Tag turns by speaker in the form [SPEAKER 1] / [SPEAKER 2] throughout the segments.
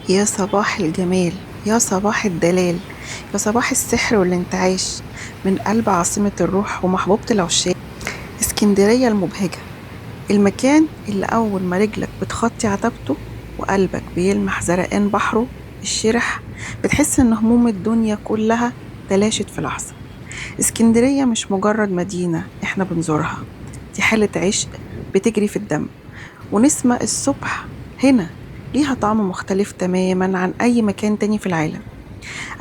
[SPEAKER 1] يا صباح الجمال، يا صباح الدلال، يا صباح السحر والانتعاش، من قلب عاصمة الروح ومحبوبة العشاق، اسكندرية المبهجة. المكان اللي أول ما رجلك بتخطي عتبته وقلبك بيلمح زرقان بحره الشرح، بتحس إن هموم الدنيا كلها تلاشت في لحظة. اسكندرية مش مجرد مدينة احنا بنزورها، دي حالة عشق بتجري في الدم. ونسمة الصبح هنا ليها طعم مختلف تماما عن أي مكان تاني في العالم.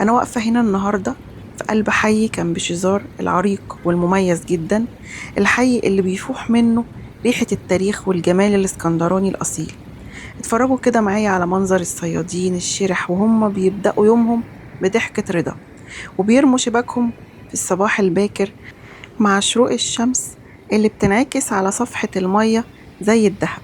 [SPEAKER 1] أنا واقفة هنا النهاردة في قلب حي كان بشيزار العريق والمميز جدا، الحي اللي بيفوح منه ريحة التاريخ والجمال الاسكندراني الأصيل. اتفرجوا كده معايا على منظر الصيادين الشرح وهم بيبدأوا يومهم بضحكة رضا، وبيرموا شباكهم في الصباح الباكر مع شروق الشمس اللي بتنعكس على صفحة المية زي الذهب.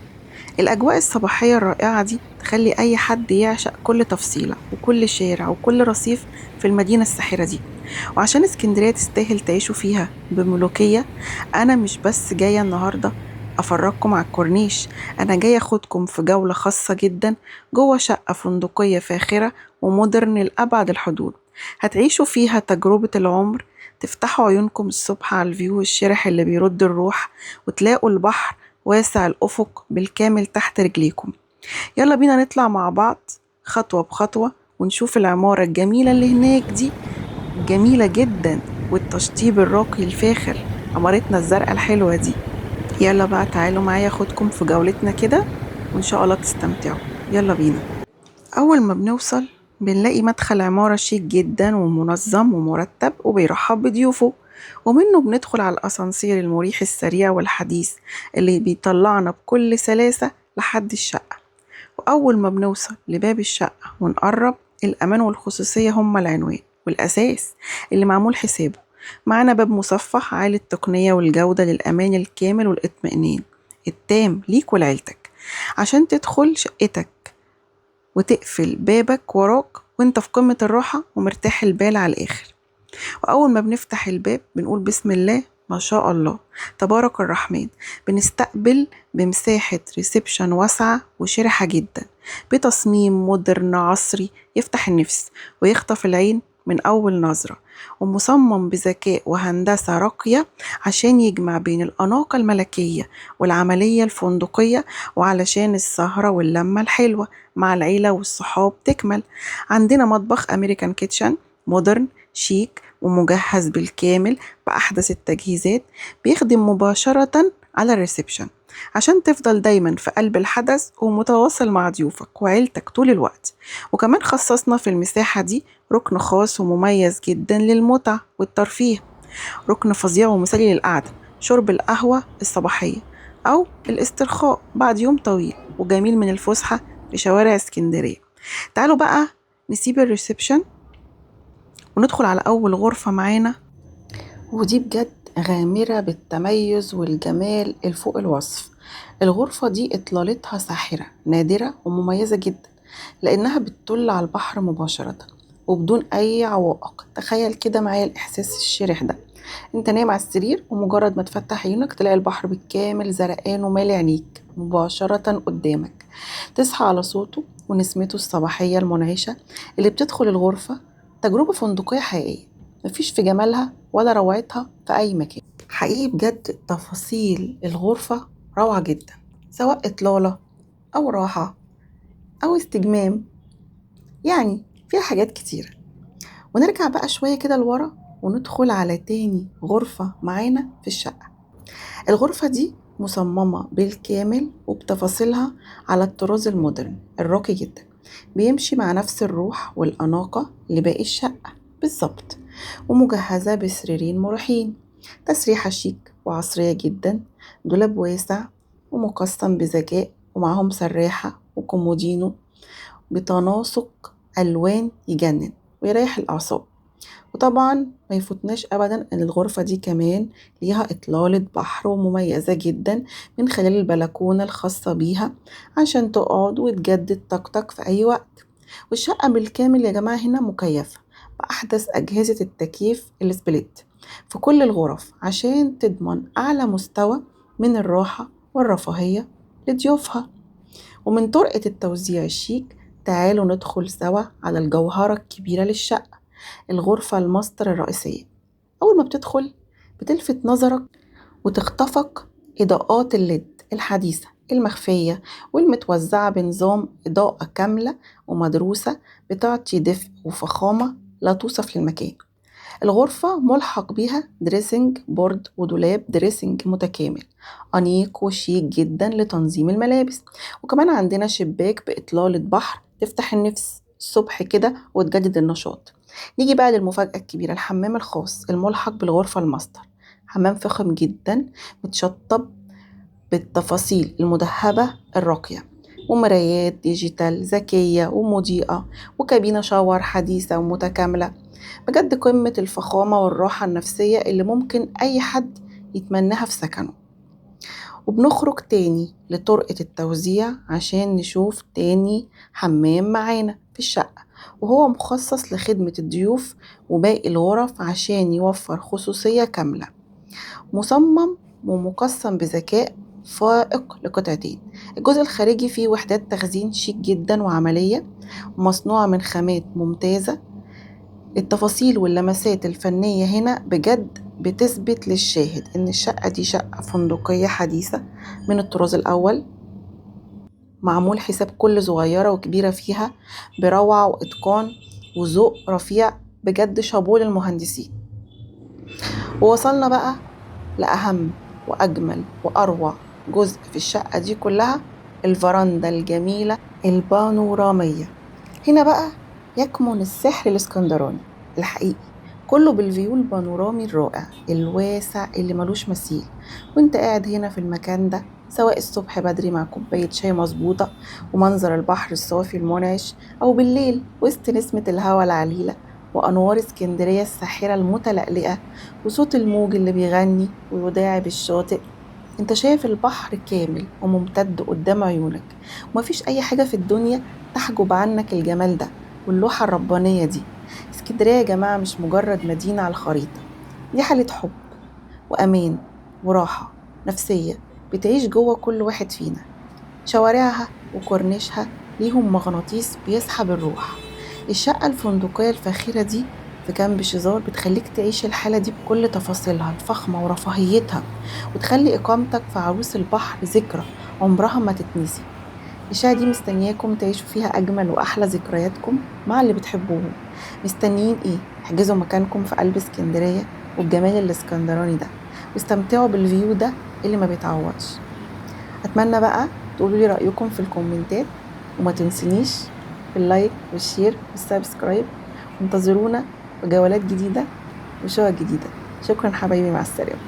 [SPEAKER 1] الأجواء الصباحية الرائعة دي تخلي أي حد يعشق كل تفصيلة وكل شارع وكل رصيف في المدينة الساحرة دي. وعشان اسكندرية تستاهل تعيشوا فيها بملوكية، أنا مش بس جاية النهاردة أفرجكم على الكورنيش، أنا جاية أخدكم في جولة خاصة جدا جوه شقة فندقية فاخرة ومودرن لأبعد الحدود. هتعيشوا فيها تجربة العمر، تفتحوا عيونكم الصبح على الفيو الشرح اللي بيرد الروح، وتلاقوا البحر واسع الأفق بالكامل تحت رجليكم. يلا بينا نطلع مع بعض خطوة بخطوة ونشوف العمارة الجميلة اللي هناك دي، جميلة جدا، والتشطيب الراقي الفاخر، عمارتنا الزرقاء الحلوة دي. يلا بقى تعالوا معايا اخدكم في جولتنا كده وان شاء الله تستمتعوا. يلا بينا. أول ما بنوصل بنلاقي مدخل عمارة شيك جدا ومنظم ومرتب وبيرحب بضيوفه، ومنه بندخل على الأسانسير المريح السريع والحديث اللي بيطلعنا بكل سلاسة لحد الشقة. وأول ما بنوصل لباب الشقة ونقرب، الأمان والخصوصية هما العنوان والأساس اللي معمول حسابه. معانا باب مصفح عالي التقنية والجودة للأمان الكامل والإطمئنان التام ليك ولعيلتك، عشان تدخل شقتك وتقفل بابك وراك وانت في قمة الراحة ومرتاح البال على الآخر. وأول ما بنفتح الباب بنقول بسم الله ما شاء الله تبارك الرحمن، بنستقبل بمساحة ريسبشن واسعة وشرحة جدا، بتصميم مودرن عصري يفتح النفس ويخطف العين من أول نظرة، ومصمم بذكاء وهندسة راقية عشان يجمع بين الأناقة الملكية والعملية الفندقية، وعلشان السهرة واللمة الحلوة مع العيلة والصحاب تكمل. عندنا مطبخ أمريكان كيتشن مودرن شيك ومجهز بالكامل بأحدث التجهيزات، بيخدم مباشرة على الريسبشن عشان تفضل دايما في قلب الحدث ومتواصل مع ضيوفك وعيلتك طول الوقت. وكمان خصصنا في المساحة دي ركن خاص ومميز جدا للمتعة والترفيه، ركن فظيع ومثالي للقعدة، شرب القهوة الصباحية أو الاسترخاء بعد يوم طويل وجميل من الفسحة في شوارع اسكندرية. تعالوا بقى نسيب الريسبشن وندخل على أول غرفة معانا، ودي بجد غامرة بالتميز والجمال الفوق الوصف. الغرفة دي إطلالتها ساحرة نادرة ومميزة جدا، لأنها بتطل على البحر مباشرة وبدون أي عوائق. تخيل كده معايا الإحساس الشرح ده، انت نايم على السرير ومجرد ما تفتح عيونك تلاقي البحر بالكامل زرقان ومالي عينيك مباشرة قدامك، تصحى على صوته ونسمته الصباحية المنعشة اللي بتدخل الغرفة. تجربة فندقية حقيقية مفيش في جمالها ولا روعتها في أي مكان. حقيقي بجد تفاصيل الغرفة روعة جدا، سواء إطلالة أو راحة أو استجمام، يعني فيها حاجات كتيرة. ونرجع بقى شوية كده لورا وندخل على تاني غرفة معانا في الشقة. الغرفة دي مصممة بالكامل وبتفاصيلها على الطراز المودرن الراقي جدا، بيمشي مع نفس الروح والأناقة لباقي الشقة بالظبط، ومجهزة بسريرين مريحين، تسريحة شيك وعصرية جدا، دولاب واسع ومقسم بذكاء ومعهم سراحة وكومودينو بتناسق ألوان يجنن ويريح الأعصاب. وطبعا ما يفوتناش أبدا أن الغرفة دي كمان ليها إطلالة بحر ومميزة جدا من خلال البلكونة الخاصة بيها عشان تقعد وتجدد طاقتك في أي وقت. والشقة بالكامل يا جماعة هنا مكيفة بأحدث أجهزة التكييف السبليت في كل الغرف عشان تضمن أعلى مستوى من الراحة والرفاهية لضيوفها. ومن طرقة التوزيع الشيك تعالوا ندخل سوا على الجوهرة الكبيرة للشقة، الغرفة الماستر الرئيسية. أول ما بتدخل بتلفت نظرك وتخطفك إضاءات الليد الحديثة المخفية والمتوزعة بنظام إضاءة كاملة ومدروسة، بتعطي دفء وفخامة لا توصف للمكان. الغرفة ملحق بيها دريسنج بورد ودولاب دريسنج متكامل أنيق وشيك جدا لتنظيم الملابس. وكمان عندنا شباك بإطلالة بحر تفتح النفس الصبح كده وتجدد النشاط. نيجي بقى للمفاجأة الكبيرة، الحمام الخاص الملحق بالغرفة الماستر. حمام فخم جدا متشطب بالتفاصيل المذهبة الراقية، ومرايات ديجيتال ذكية ومضيئة، وكابينة شاور حديثة ومتكاملة. بجد قمة الفخامة والراحة النفسية اللي ممكن أي حد يتمناها في سكنه. وبنخرج تاني لطرقة التوزيع عشان نشوف تاني حمام معانا في الشقة، وهو مخصص لخدمة الضيوف وباقي الغرف عشان يوفر خصوصية كاملة. مصمم ومقسم بذكاء فائق لقطعتين. الجزء الخارجي فيه وحدات تخزين شيك جدا وعملية، ومصنوعة من خامات ممتازة. التفاصيل واللمسات الفنية هنا بجد بتثبت للشاهد إن الشقة دي شقة فندقية حديثة من الطراز الأول، معمول حساب كل صغيرة وكبيرة فيها بروعة وإتقان وذوق رفيع. بجد شابوه للمهندسين. ووصلنا بقى لأهم وأجمل وأروع جزء في الشقة دي كلها، الفرندا الجميلة البانورامية. هنا بقى يكمن السحر الاسكندراني الحقيقي، كله بالفيو البانورامي الرائع الواسع اللي ملوش مثيل. وانت قاعد هنا في المكان ده، سواء الصبح بدري مع كوباية شاي مظبوطة ومنظر البحر الصافي المنعش، أو بالليل وسط نسمة الهوا العليلة وأنوار اسكندرية الساحرة المتلألئة وصوت الموج اللي بيغني ويداعب الشاطئ، انت شايف البحر كامل وممتد قدام عيونك، ومفيش أي حاجة في الدنيا تحجب عنك الجمال ده واللوحة الربانية دي. اسكندرية يا جماعة مش مجرد مدينة على الخريطة، دي حالة حب وأمان وراحة نفسية بتعيش جوه كل واحد فينا. شوارعها وكورنيشها ليهم مغناطيس بيسحب الروح. الشقة الفندقية الفاخرة دي في كامب شيزار بتخليك تعيش الحالة دي بكل تفاصيلها الفخمة ورفاهيتها، وتخلي إقامتك في عروس البحر ذكرى عمرها ما تتنسي. الشقة دي مستنياكم تعيشوا فيها أجمل وأحلى ذكرياتكم مع اللي بتحبوهم. مستنيين إيه؟ احجزوا مكانكم في قلب اسكندرية والجمال الاسكندراني ده، واستمتعوا بالفيو ده اللي ما بيتعوضش. أتمنى بقى تقولوا لي رأيكم في الكومنتات، وما تنسونيش باللايك والشير والسبسكرايب. وانتظرونا بجولات جديدة وشقق جديدة. شكرا حبايبي، مع السلامة.